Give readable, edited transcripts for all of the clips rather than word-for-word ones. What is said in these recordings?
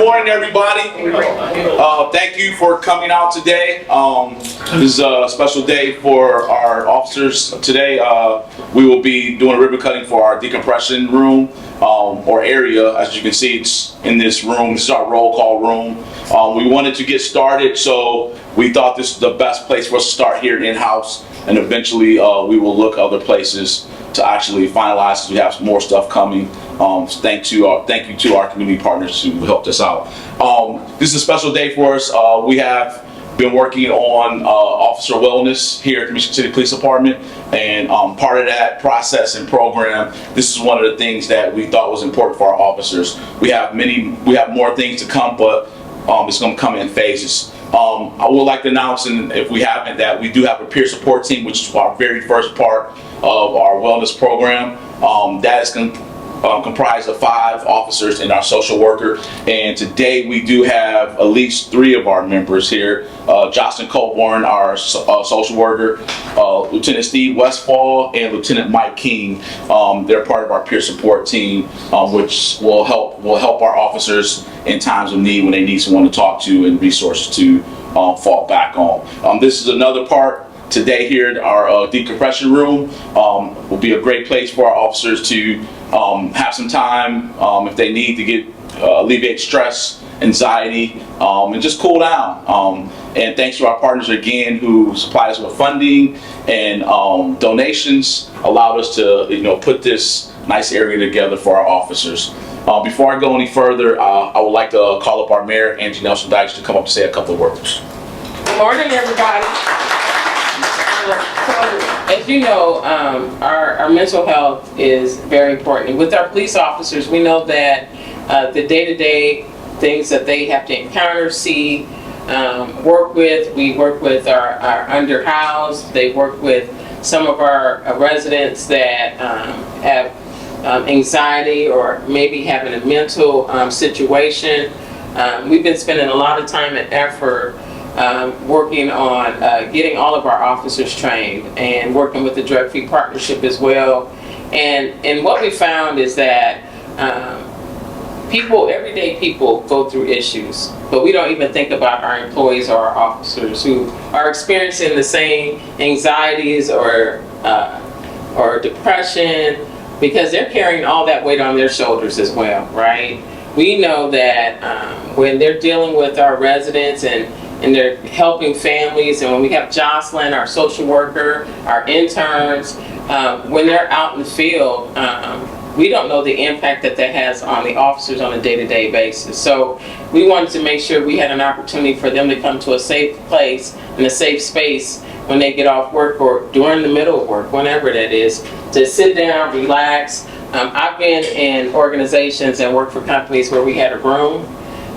morning, everybody. Thank you for coming out today. This is a special day for our officers. Today, we will be doing a ribbon cutting for our decompression room or area. As you can see, it's in this room. This is our roll call room. We wanted to get started, so we thought this is the best place for us to start here in-house, and eventually we will look other places to actually finalize. We have some more stuff coming. Thank you to our community partners who helped us out. This is a special day for us. We have been working on officer wellness here at the Michigan City Police Department, and part of that process and program, this is one of the things that we thought was important for our officers. We have more things to come, but it's going to come in phases. I would like to announce, and if we haven't, that we do have a peer support team, which is our very first part of our wellness program. That is comprised of 5 officers and our social worker. And today we do have at least 3 of our members here. Jocelyn Colborn, our social worker, Lieutenant Steve Westfall, and Lieutenant Mike King. They're part of our peer support team, which will help our officers in times of need when they need someone to talk to and resources to fall back on. This is another part. Today here at our decompression room will be a great place for our officers to have some time if they need to get alleviate stress, anxiety, and just cool down. And thanks to our partners again who supplied us with funding and donations, allowed us to put this nice area together for our officers. Before I go any further, I would like to call up our mayor, Angie Nelson-Dykes, to come up and say a couple of words. Good morning, everybody. So, as you know, our mental health is very important. With our police officers, we know that the day-to-day things that they have to encounter, see, work with. We work with our underhoused. They work with some of our residents that have anxiety or maybe having a mental situation. We've been spending a lot of time and effort working on getting all of our officers trained and working with the Drug-Free Partnership as well. And what we found is that everyday people go through issues, but we don't even think about our employees or our officers who are experiencing the same anxieties or depression, because they're carrying all that weight on their shoulders as well, right? We know that when they're dealing with our residents and they're helping families, and when we have Jocelyn, our social worker, our interns, when they're out in the field, we don't know the impact that has on the officers on a day-to-day basis. So we wanted to make sure we had an opportunity for them to come to a safe place and a safe space when they get off work or during the middle of work, whenever that is, to sit down, relax. I've been in organizations and worked for companies where we had a room.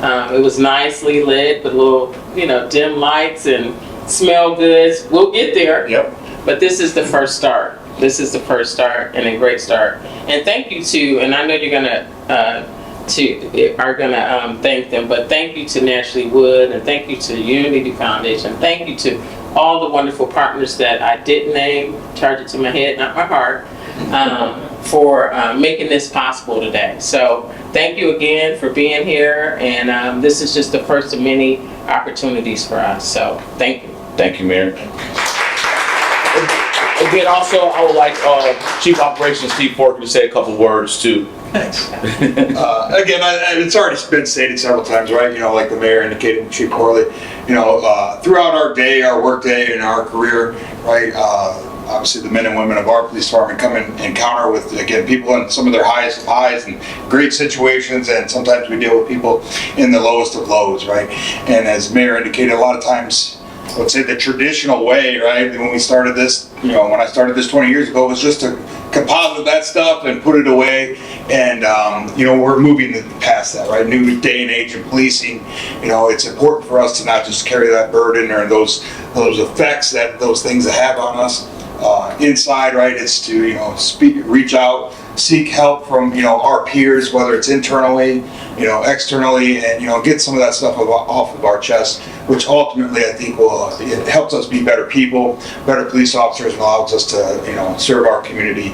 It was nicely lit with little, dim lights and smell goods. We'll get there. Yep. But this is the first start. This is the first start and a great start. And thank you to, and I know you're gonna thank them, but thank you to Naturally Wood, and thank you to the Unity Foundation. Thank you to all the wonderful partners that I didn't name, charge it to my head, not my heart, for making this possible today. So thank you again for being here, and this is just the first of many opportunities for us. So thank you. Thank you, Mayor. Again, also, I would like Chief Operations Steve Forker to say a couple words too. Thanks. Again, it's already been stated several times, right? Like the mayor indicated, Chief Corley, throughout our day, our work day, and our career, right? Obviously, the men and women of our police department come and encounter with, again, people in some of their highest of highs and great situations, and sometimes we deal with people in the lowest of lows, right? And as Mayor indicated, a lot of times, I would say the traditional way, right? When we started this, when I started this 20 years ago, was just to composite that stuff and put it away. And, we're moving past that, right? New day and age of policing, it's important for us to not just carry that burden or those effects that those things have on us inside, right? It's to, reach out, seek help from, our peers, whether it's internally, externally, and, get some of that stuff off of our chest, which ultimately I think it helps us be better people, better police officers, and allows us to, serve our community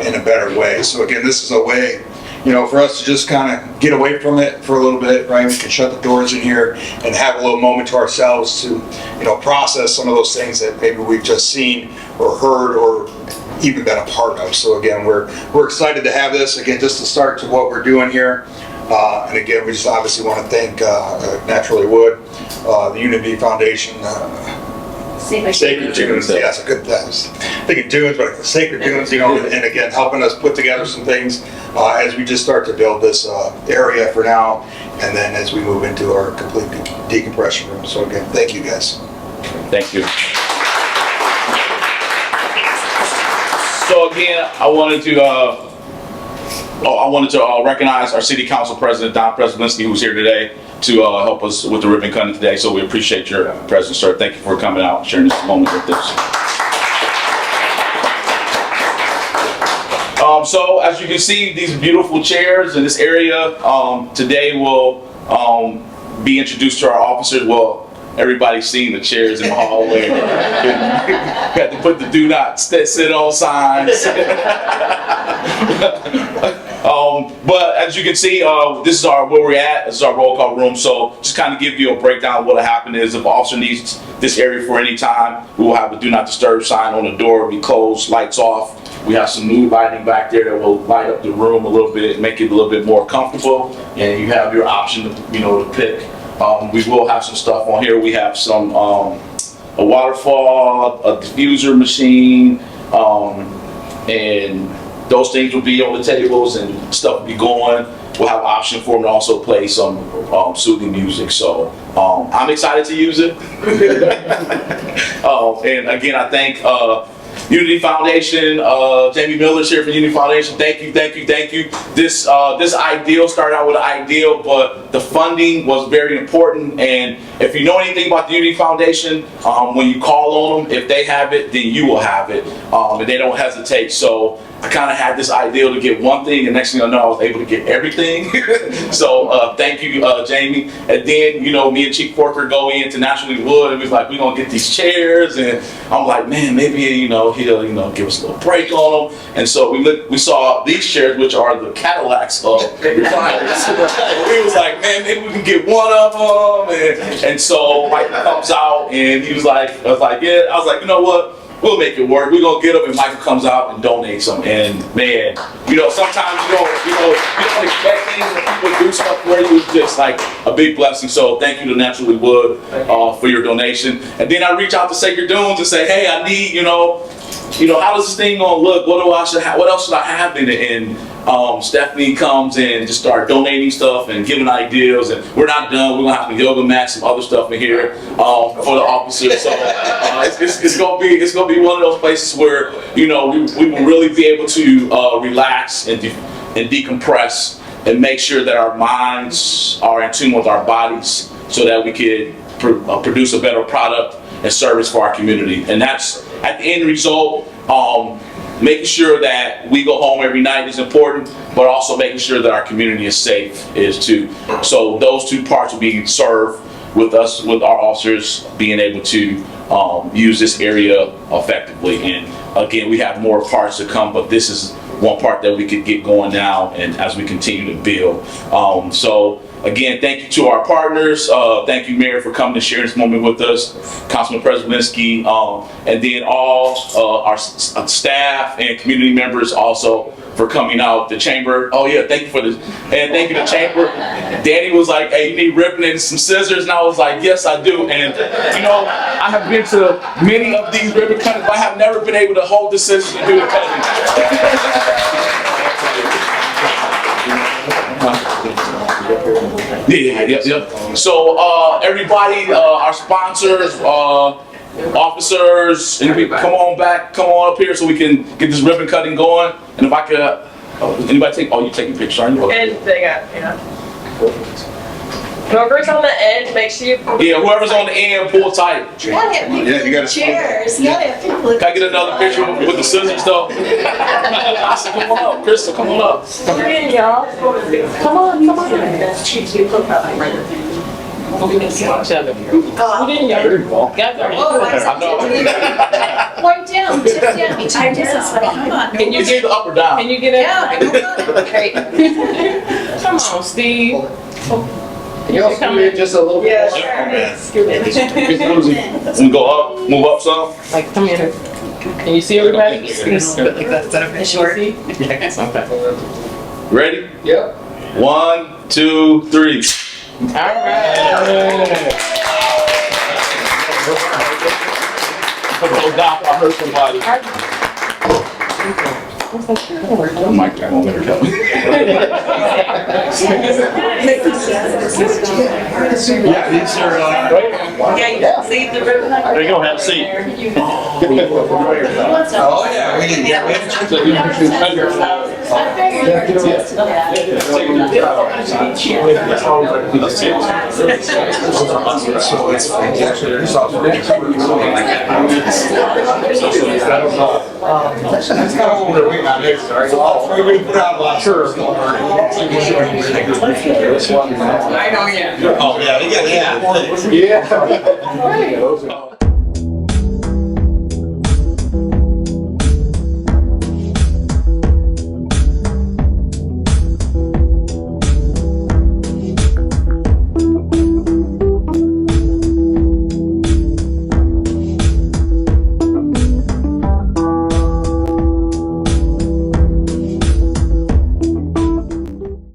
in a better way. So again, this is a way, for us to just kind of get away from it for a little bit, right? We can shut the doors in here and have a little moment to ourselves to, process some of those things that maybe we've just seen or heard or even been a part of. So again, we're excited to have this, again, just to start to what we're doing here. And again, we just obviously want to thank Naturally Wood, the Unity Foundation, Sacred Dunes, yeah, it's a good thing. Thinking Dunes, but Sacred Dunes, and again, helping us put together some things as we just start to build this area for now, and then as we move into our complete decompression room. So again, thank you guys. Thank you. So again, I wanted to recognize our City Council President, Don Prespolinski, who's here today to help us with the ribbon cutting today. So we appreciate your presence, sir. Thank you for coming out and sharing this moment with us. So as you can see, these beautiful chairs in this area today will be introduced to our officers. Well, everybody's seen the chairs in the hallway. We had to put the do not sit on signs. But as you can see, this is where we're at. This is our roll call room. So just kind of give you a breakdown of what happened is if an officer needs this area for any time, we will have a do not disturb sign on the door. It'll be closed, lights off. We have some mood lighting back there that will light up the room a little bit, make it a little bit more comfortable. And you have your option to, to pick. We will have some stuff on here. We have some a waterfall, a diffuser machine, and those things will be on the tables and stuff will be going. We'll have an option for them to also play some soothing music. So I'm excited to use it. And again, I thank Unity Foundation, Jamie Miller's here for Unity Foundation. Thank you, thank you, thank you. This ideal started out with an ideal, but the funding was very important. And if you know anything about the Unity Foundation, when you call on them, if they have it, then you will have it, and they don't hesitate. So I kind of had this ideal to get one thing, and next thing I know, I was able to get everything. So thank you, Jamie. And then, me and Chief Porker go into Naturally Wood, and we was like, we're gonna get these chairs, and I'm like, man, maybe he'll give us a little break on them. And so we saw these chairs, which are the Cadillacs of recliners. We was like, man, maybe we can get one of them. And so Mike comes out, and he was like, I was like, you know what? We'll make it work. We're gonna get them, and Michael comes out and donates some. And man, sometimes you don't expect things when people do stuff for you. It's just like a big blessing. So thank you to Naturally Wood for your donation. And then I reach out to Sacred Dunes and say, hey, I need, how does this thing gonna look? What else should I have in it? And Stephanie comes and just start donating stuff and giving ideas. And we're not done. We're gonna have some yoga mats, some other stuff in here for the officers. So it's gonna be one of those places where we will really be able to relax and decompress and make sure that our minds are in tune with our bodies, so that we can produce a better product and service for our community. And that's at the end result. Making sure that we go home every night is important, but also making sure that our community is safe is too. So those two parts will be served with us, with our officers being able to use this area effectively. And again, we have more parts to come, but this is one part that we could get going now, and as we continue to build. So again, thank you to our partners. Thank you, Mayor, for coming and sharing this moment with us. Councilman Prespolinski, and then all our staff and community members also for coming out. The chamber, oh yeah, thank you for this. And thank you to chamber. Danny was like, hey, you need ribbon and some scissors? And I was like, yes, I do. And I have been to many of these ribbon cuttings, but I have never been able to hold the scissors and do the cutting. Yeah. So everybody, our sponsors, officers, anybody, come on up here so we can get this ribbon cutting going. And if I could, anybody you taking pictures, aren't you? And they got, whoever's on the end, make sure you. Yeah, whoever's on the end, pull tight. You gotta have people Yeah, you gotta chairs. You gotta have people. Can I get another picture with the scissors though? I said, come on up, Crystal, come on up. Come in, y'all. Come on. But we can see each other. Who didn't you? Got there. Oh, I know. Point down, tip down. I did this, like, come on. Can you get up or down? Can you get it? Yeah, I got it. Great. Come on, Steve. You also come in just a little bit. Yeah, sure. And go up, move up some. Like, come here. Can you see everybody? Like that, is that okay? Sure. Okay. Ready? Yep. 1, 2, 3. All right. I heard somebody. Mike, I won't let her tell me. Yeah, these are, Yeah, you see the ribbon? There you go, have a seat. oh yeah, we didn't get it. So it's that's kind of what we're waiting on next, sorry. We put out a lot. Sure. I know, yeah. Oh, yeah, you got it. Yeah.